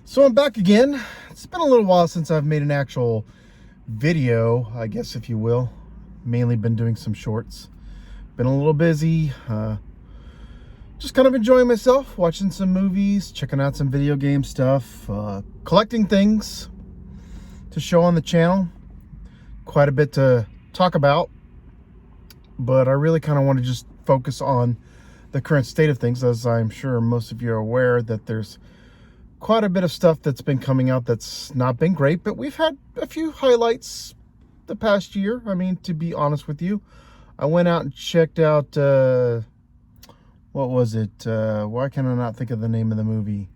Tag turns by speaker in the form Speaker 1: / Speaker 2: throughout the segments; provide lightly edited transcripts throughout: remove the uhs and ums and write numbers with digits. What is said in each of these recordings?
Speaker 1: So I'm back again. It's been a little while since I've made an actual video, I guess, if you will. Mainly been doing some shorts. Been a little busy. Just kind of enjoying myself, watching some movies, checking out some video game stuff, collecting things to show on the channel. Quite a bit to talk about, but I really kind of want to just focus on the current state of things, as I'm sure most of you are aware that there's quite a bit of stuff that's been coming out that's not been great, but we've had a few highlights the past year. I mean, to be honest with you, I went out and checked out, what was it? Why can I not think of the name of the movie?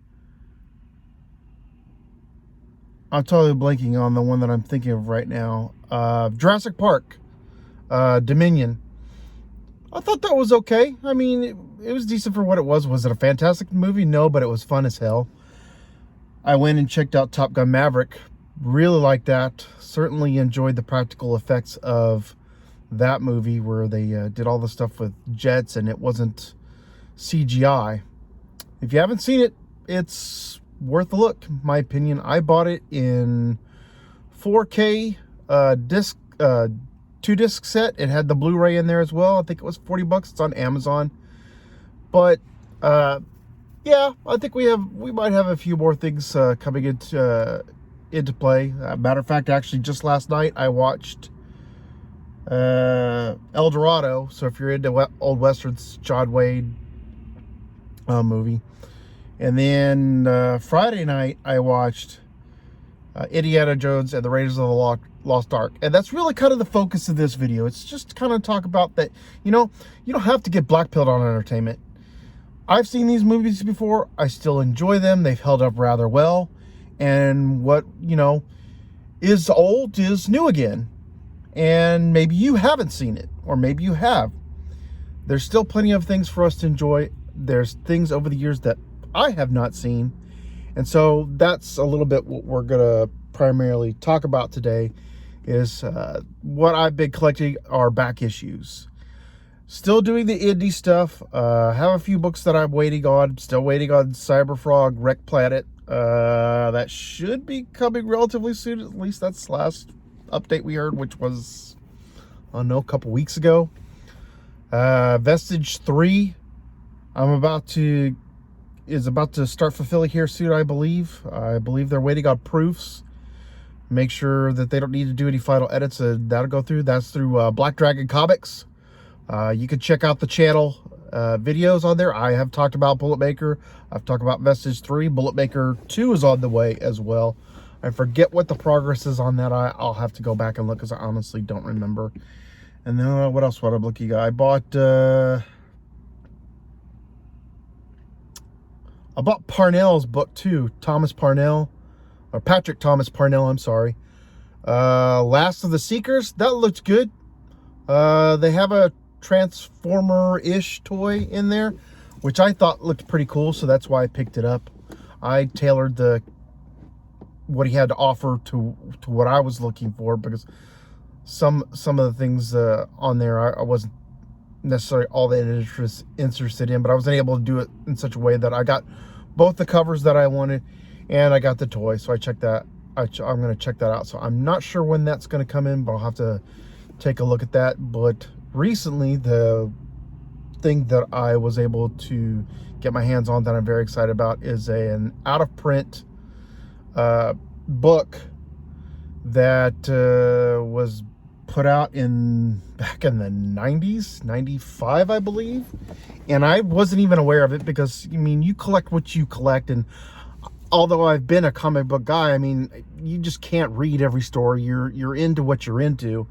Speaker 1: I'm totally blanking on the one that I'm thinking of right now. Jurassic Park, Dominion. I thought that was okay. I mean, it was decent for what it was. Was it a fantastic movie? No, but it was fun as hell. I went and checked out Top Gun Maverick. Really liked that. Certainly enjoyed the practical effects of that movie where they did all the stuff with jets and it wasn't CGI. If you haven't seen it, it's worth a look, in my opinion. I bought it in 4K disc, 2-disc set. It had the Blu-ray in there as well. I think it was $40. It's on Amazon. But yeah, I think we might have a few more things coming into play. Matter of fact, actually, just last night I watched El Dorado. So if you're into old westerns, John Wayne movie. And then Friday night I watched Indiana Jones and the Raiders of the Lost Ark. And that's really kind of the focus of this video. It's just to kind of talk about that, you know, you don't have to get blackpilled on entertainment. I've seen these movies before. I still enjoy them. They've held up rather well. And what, you know, is old is new again. And maybe you haven't seen it, or maybe you have. There's still plenty of things for us to enjoy. There's things over the years that I have not seen. And so that's a little bit what we're going to primarily talk about today is what I've been collecting are back issues. Still doing the indie stuff. Have a few books that I'm waiting on. Still waiting on Cyberfrog, Wreck Planet. That should be coming relatively soon. At least that's the last update we heard, which was, I don't know, a couple weeks ago. Vestige 3 is about to start fulfilling here soon, I believe. I believe they're waiting on proofs. Make sure that they don't need to do any final edits. That'll go through. That's through Black Dragon Comics. You can check out the channel videos on there. I have talked about Bullet Maker. I've talked about Vestige 3. Bullet Maker 2 is on the way as well. I forget what the progress is on that. I'll have to go back and look because I honestly don't remember. And then what else would I looking at? I bought Parnell's book too. Thomas Parnell, or Patrick Thomas Parnell, I'm sorry. Last of the Seekers. That looked good. They have a Transformer-ish toy in there, which I thought looked pretty cool, so that's why I picked it up. I tailored what he had to offer to what I was looking for, because some of the things on there I wasn't necessarily all that interested in, but I was able to do it in such a way that I got both the covers that I wanted and I got the toy. So I checked that. I'm going to check that out. So I'm not sure when that's going to come in, but I'll have to take a look at that. But recently, the thing that I was able to get my hands on that I'm very excited about is an out-of-print book that was put out back in the 90s, 95, I believe. And I wasn't even aware of it because, I mean, you collect what you collect. And although I've been a comic book guy, I mean, you just can't read every story. You're into what you're into.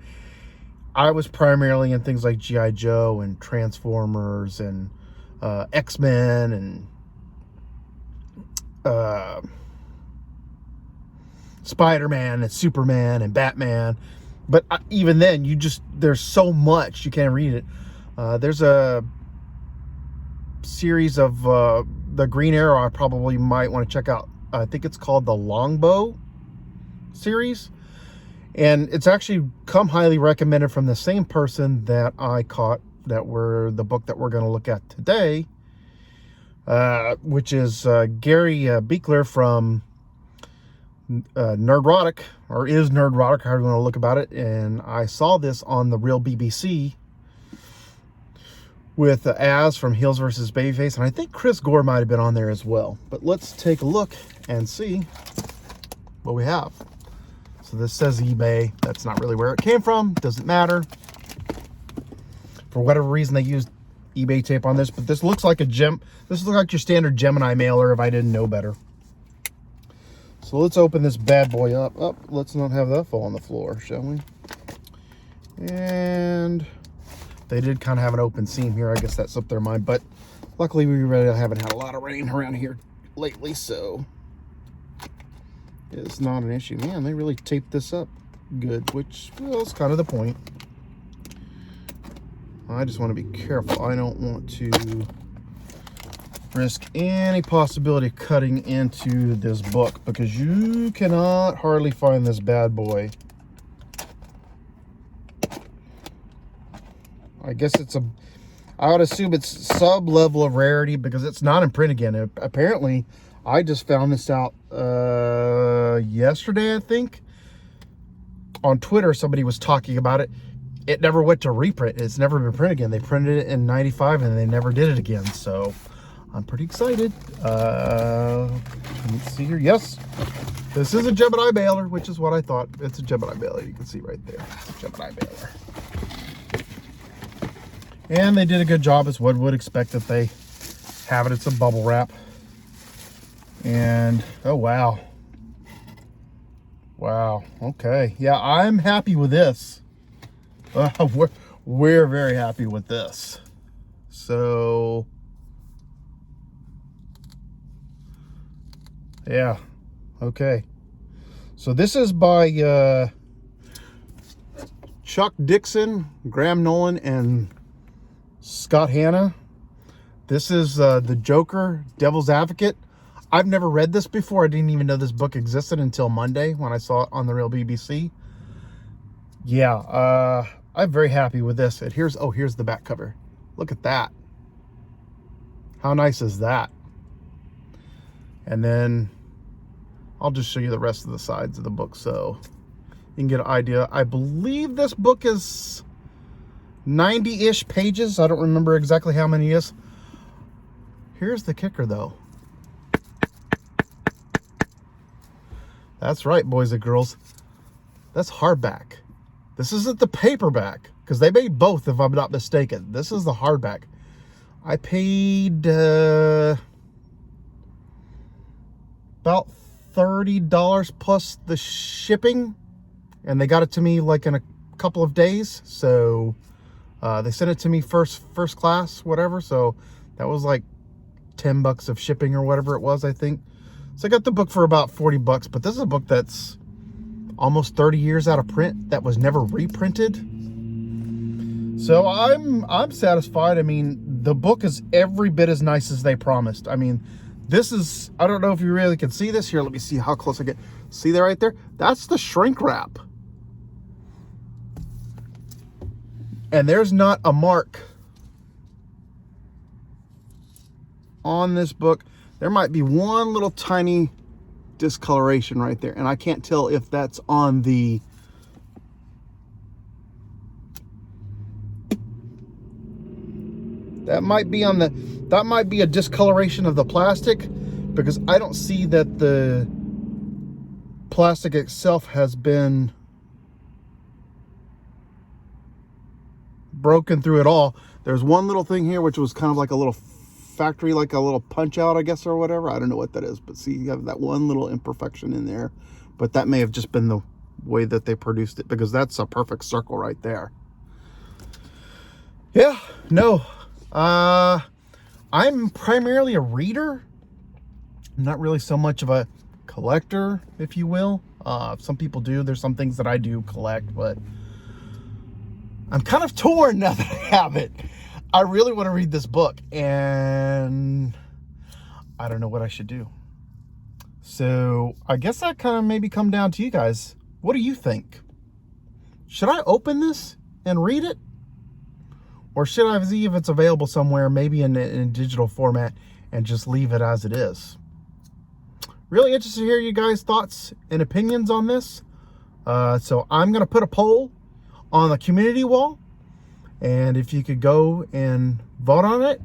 Speaker 1: I was primarily in things like G.I. Joe and Transformers and X-Men and Spider-Man and Superman and Batman. But even then, there's so much, you can't read it. There's a series of the Green Arrow I probably might want to check out. I think it's called the Longbow series. And it's actually come highly recommended from the same person that I caught the book that we're going to look at today, which is Gary Beekler from Nerdrotic, or is Nerdrotic, however you want to look about it. And I saw this on the Real BBC with Az from Heels versus Babyface, and I think Chris Gore might have been on there as well. But let's take a look and see what we have. So this says eBay. That's not really where it came from. Doesn't matter. For whatever reason, they used eBay tape on this, but this looks like a gem. This looks like your standard Gemini mailer if I didn't know better. So let's open this bad boy up. Oh, let's not have that fall on the floor, shall we? And they did kind of have an open seam here. I guess that slipped their mind, but luckily we really haven't had a lot of rain around here lately, so it's not an issue. Man, they really taped this up good, which, well, is kind of the point. I just want to be careful. I don't want to risk any possibility of cutting into this book, because you cannot hardly find this bad boy. I guess I would assume it's sub level of rarity, because it's not in print again. Apparently, I just found this out yesterday, I think. On Twitter, somebody was talking about it. It never went to reprint. It's never been printed again. They printed it in '95 and they never did it again. So I'm pretty excited. Let's see here. Yes, this is a Gemini mailer, which is what I thought. It's a Gemini mailer. You can see right there. It's a Gemini mailer. And they did a good job, as one would expect that they have it. It's a bubble wrap. And, oh, wow. Wow. Okay. Yeah, I'm happy with this. We're very happy with this. So, yeah. Okay. So this is by Chuck Dixon, Graham Nolan, and Scott Hanna. This is the Joker, Devil's Advocate. I've never read this before. I didn't even know this book existed until Monday when I saw it on the Real BBC. Yeah, I'm very happy with this. And here's the back cover. Look at that. How nice is that? And then I'll just show you the rest of the sides of the book so you can get an idea. I believe this book is 90-ish pages. I don't remember exactly how many it is. Here's the kicker, though. That's right, boys and girls. That's hardback. This isn't the paperback, because they made both, if I'm not mistaken. This is the hardback. I paid about $30 plus the shipping, and they got it to me like in a couple of days. So they sent it to me first class, whatever. So that was like $10 of shipping or whatever it was, I think. So I got the book for about $40, but this is a book that's almost 30 years out of print, that was never reprinted. So I'm satisfied. I mean, the book is every bit as nice as they promised. I mean, this is, I don't know if you really can see this. Here, let me see how close I get. See there right there? That's the shrink wrap. And there's not a mark on this book. There might be one little tiny discoloration right there, and I can't tell if that's on the that might be a discoloration of the plastic, because I don't see that the plastic itself has been broken through at all. There's one little thing here which was kind of like a little factory, like a little punch out, I guess, or whatever. I don't know what that is, but see, you have that one little imperfection in there, but that may have just been the way that they produced it, because that's a perfect circle right there. Yeah, no, I'm primarily a reader, not really so much of a collector, if you will. Some people do. There's some things that I do collect, but I'm kind of torn now that I have it. I really want to read this book, and I don't know what I should do. So I guess that kind of maybe come down to you guys. What do you think? Should I open this and read it? Or should I see if it's available somewhere, maybe in digital format, and just leave it as it is? really interested to hear you guys' thoughts and opinions on this. So I'm going to put a poll on the community wall. And if you could go and vote on it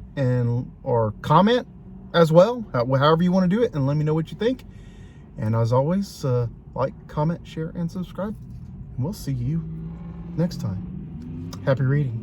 Speaker 1: or comment as well, however you want to do it, and let me know what you think. And as always, like, comment, share, and subscribe. And we'll see you next time. Happy reading.